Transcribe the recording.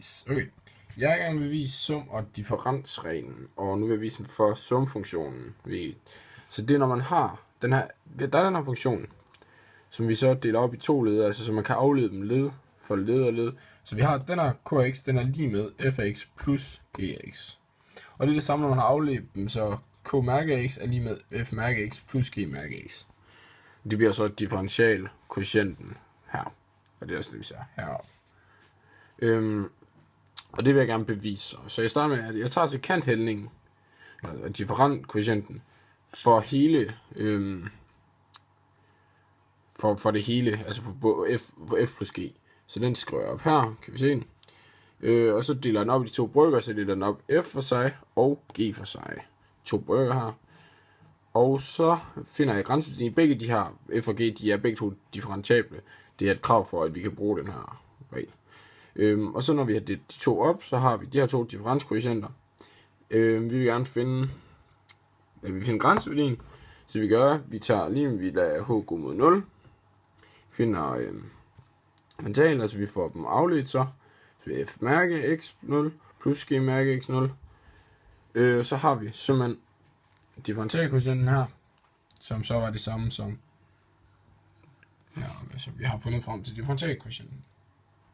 Yes, okay. Jeg er i gang med at vise sum- og differensreglen, og nu vil jeg vise den for sumfunktionen. Så det er, når man har den her, der er den her funktion, som vi så deler op i to led, altså så man kan aflede dem led for led og led. Så vi har den her kx, den er lige med f af x plus g af x. Og det er det samme, når man har afledt dem, så k mærke af x er lige med f mærke af x plus g mærke af x. Det bliver så differential quotienten her, og det er også det, vi ser heroppe. Og det vil jeg gerne bevise. Så jeg starter med, at jeg tager sekanthældningen, eller different-quotienten, for hele, for det hele, altså for f plus g. Så den skriver jeg op her, kan vi se den. Og så deler den op i de to brøker, så deler den op f for sig og g for sig. To brøker her. Og så finder jeg grænseværdien. Begge de her f og g, de er begge to differentiable. Det er et krav for, at vi kan bruge den her regel. Og så når vi har de to op, så har vi de her to differenskvotienter. Vi vil gerne finde, grænseværdien. Så vi gør, vi tager lige, vi lader h gå mod 0. Finder ventalen, altså vi får dem afledt så. Så vi f mærke x 0 plus g mærke x 0. Så har vi simpelthen differentialkvotienten her, som så var det samme som, ja, altså vi har fundet frem til differentialkvotienten.